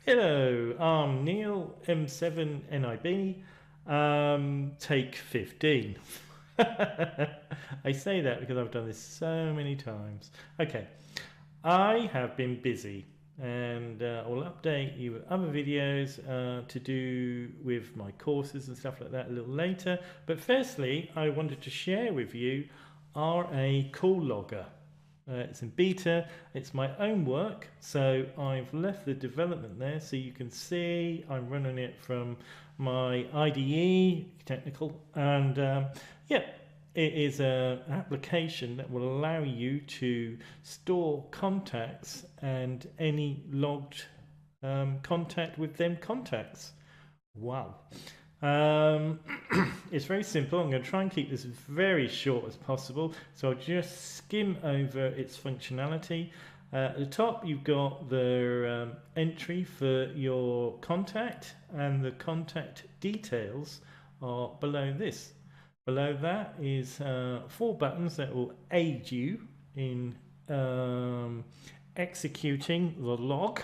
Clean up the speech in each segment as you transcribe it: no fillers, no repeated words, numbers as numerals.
Hello, I'm Neil, M7NIB, take 15. I say that because I've done this so many times. Okay, I have been busy and I'll update you with other videos to do with my courses and stuff like that a little later. But firstly, I wanted to share with you RA Call Logger. It's in beta, it's my own work, so I've left the development there so you can see I'm running it from my IDE technical, and yeah, it is an application that will allow you to store contacts and any logged contact with them contacts. Wow. It's very simple. I'm going to try and keep this very short as possible, so I'll just skim over its functionality. At the top you've got the entry for your contact, and the contact details are below this. Below that is 4 buttons that will aid you in executing the log.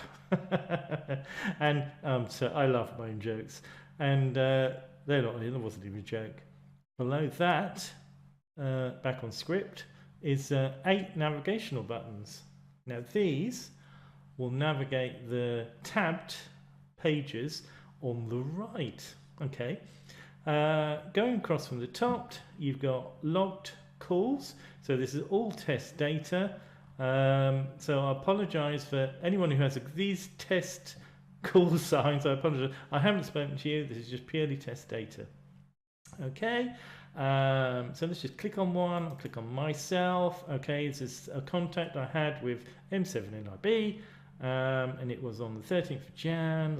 And so I laugh at my own jokes, and they're not, it wasn't even a joke. Below that, back on script, is 8 navigational buttons. Now these will navigate the tabbed pages on the right. Okay, going across from the top, you've got logged calls. So this is all test data. So I apologize for anyone who has these test call signs. I apologize. I haven't spoken to you. This is just purely test data. Okay, so let's just click on one. I'll click on myself. Okay, this is a contact I had with M7NIB, and it was on the 13th of Jan,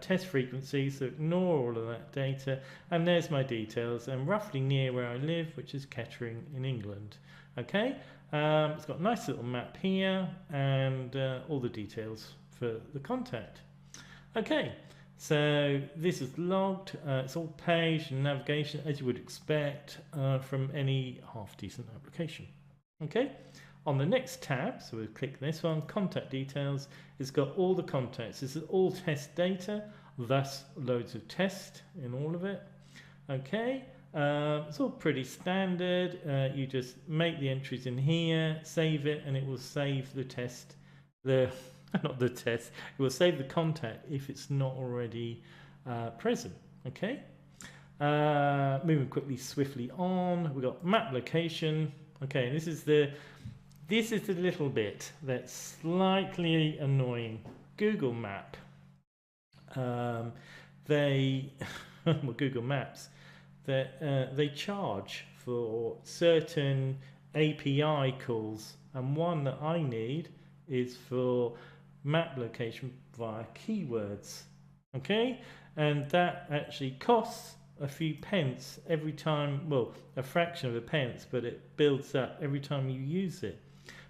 test frequency, so ignore all of that data, and there's my details, and roughly near where I live, which is Kettering in England. Okay, it's got a nice little map here, and all the details for the contact. Okay, so this is logged, it's all page and navigation as you would expect from any half-decent application. Okay, on the next tab, so we'll click this one, contact details, it's got all the contacts. This is all test data, thus loads of test in all of it. Okay, it's all pretty standard. You just make the entries in here, save it, and it will save the test, not the test, it will save the contact if it's not already present. Okay, moving quickly, swiftly on, we've got map location. Okay, this is the little bit that's slightly annoying. Google Map, well, Google Maps, they charge for certain API calls, and one that I need is for map location via keywords. Okay, and that actually costs a few pence every time, well, a fraction of a pence, but it builds up every time you use it.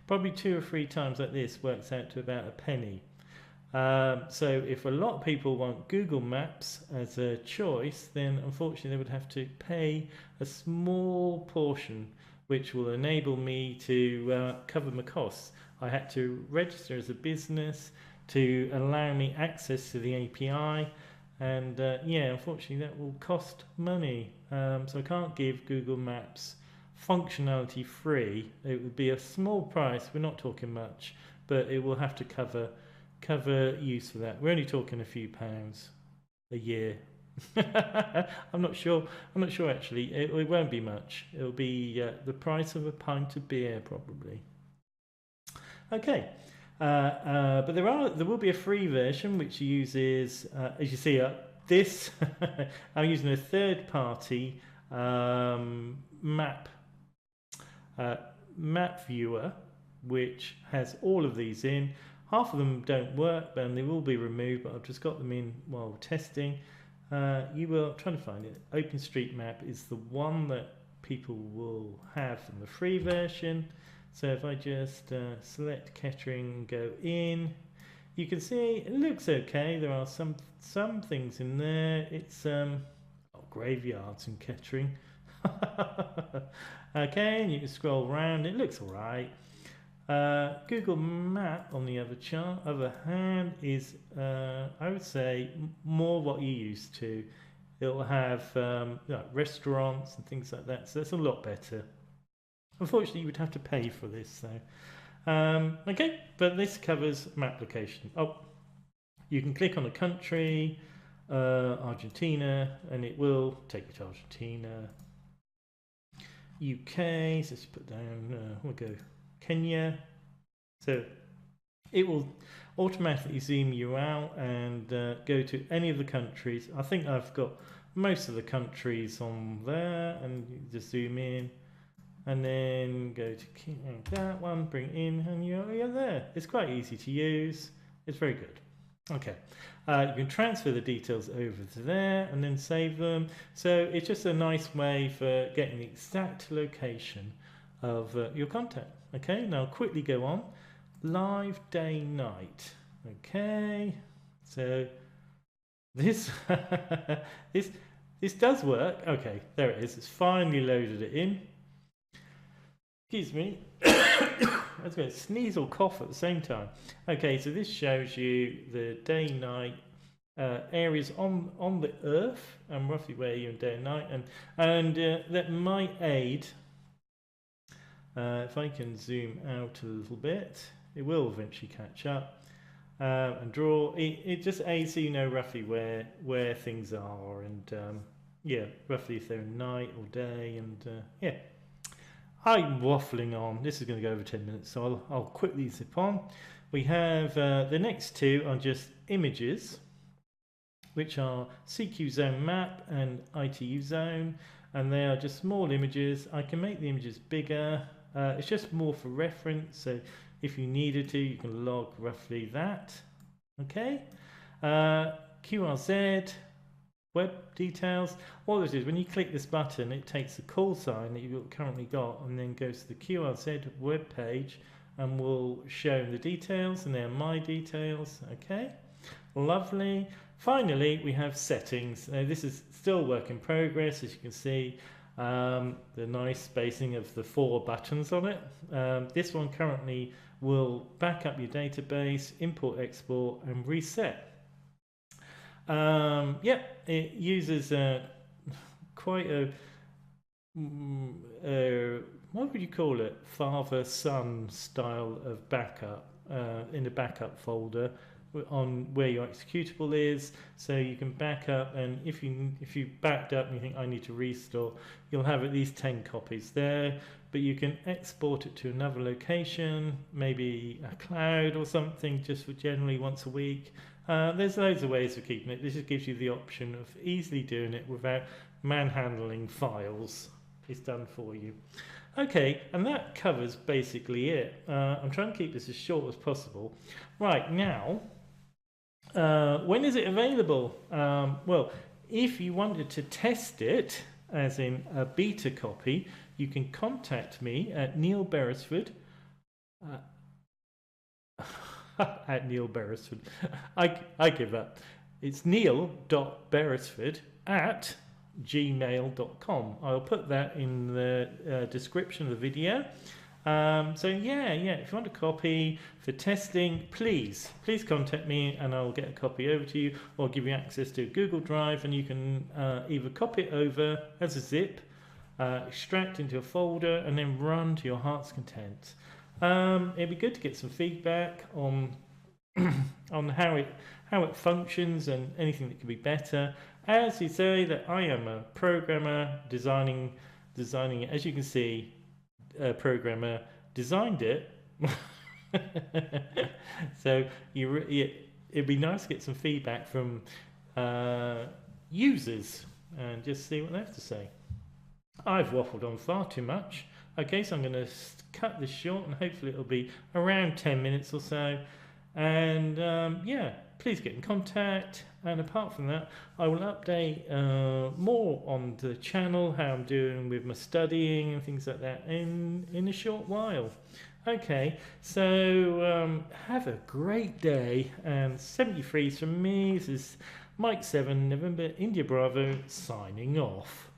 Probably 2 or 3 times like this works out to about a penny. So if a lot of people want Google Maps as a choice, then unfortunately they would have to pay a small portion, which will enable me to cover my costs. I had to register as a business to allow me access to the API, and yeah, unfortunately that will cost money. So I can't give Google Maps functionality free. It would be a small price, we're not talking much, but it will have to cover use for that. We're only talking a few pounds a year. I'm not sure actually. It won't be much. It'll be the price of a pint of beer probably. Okay, but there will be a free version which uses, as you see this, I'm using a third-party map viewer, which has all of these in. Half of them don't work, but they will be removed, but I've just got them in while testing. You will trying to find it. OpenStreetMap is the one that people will have in the free version. So if I just select Kettering and go in, you can see it looks okay. There are some things in there. It's graveyards in Kettering. Okay, and you can scroll around. It looks alright. Google Map, on the other hand, is I would say more what you're used to. It'll have like restaurants and things like that, so it's a lot better. Unfortunately, you would have to pay for this, though. Okay, but this covers map location. Oh, you can click on a country, Argentina, and it will take you to Argentina. UK, so let's put down, we'll go Kenya. So it will automatically zoom you out and go to any of the countries. I think I've got most of the countries on there, and you just zoom in and then go to that one, bring it in, and you're there. It's quite easy to use. It's very good. Okay, you can transfer the details over to there and then save them. So it's just a nice way for getting the exact location of your contact. Okay, now I'll quickly go on. Live day night. Okay, so this this does work. Okay, there it is. It's finally loaded it in. Excuse me. I was going to sneeze or cough at the same time. Okay, so this shows you the day-night areas on the Earth and roughly where you're in day and night, and that might aid. If I can zoom out a little bit, it will eventually catch up and draw. It just aids so you know roughly where things are, and yeah, roughly if they're night or day, and yeah. I'm waffling on. This is going to go over 10 minutes, so I'll quickly zip on. We have the next two are just images, which are CQ Zone Map and ITU Zone, and they are just small images. I can make the images bigger. It's just more for reference, so if you needed to, you can log roughly that. Okay. QRZ. Web details. All this is, when you click this button, it takes the call sign that you've currently got and then goes to the QRZ web page and will show the details, and they're my details. Okay, lovely. Finally, we have settings. Now, this is still work in progress, as you can see. The nice spacing of the 4 buttons on it. This one currently will back up your database, import, export, and reset. Yeah, it uses quite a what would you call it, father-son style of backup in the backup folder on where your executable is, so you can back up, and if you backed up and you think I need to restore, you'll have at least 10 copies there, but you can export it to another location, maybe a cloud or something, just for generally once a week. There's loads of ways of keeping it. This just gives you the option of easily doing it without manhandling files. It's done for you. Okay, and that covers basically it. I'm trying to keep this as short as possible. Right, now, when is it available? Well, if you wanted to test it, as in a beta copy, you can contact me at Neil Beresford. At Neil Beresford. I give up. It's neil.beresford at gmail.com. I'll put that in the description of the video. So yeah, if you want a copy for testing, please contact me and I'll get a copy over to you, or give you access to Google Drive, and you can either copy it over as a zip, extract into a folder, and then run to your heart's content. It'd be good to get some feedback on how it functions and anything that could be better. As you say, that I am a programmer designing it. As you can see, a programmer designed it. So it'd be nice to get some feedback from users and just see what they have to say. I've waffled on far too much. Okay, so I'm going to cut this short, and hopefully it'll be around 10 minutes or so. And yeah, please get in contact. And apart from that, I will update more on the channel, how I'm doing with my studying and things like that in a short while. Okay, so have a great day. And 73 from me. This is Mike 7 November India Bravo signing off.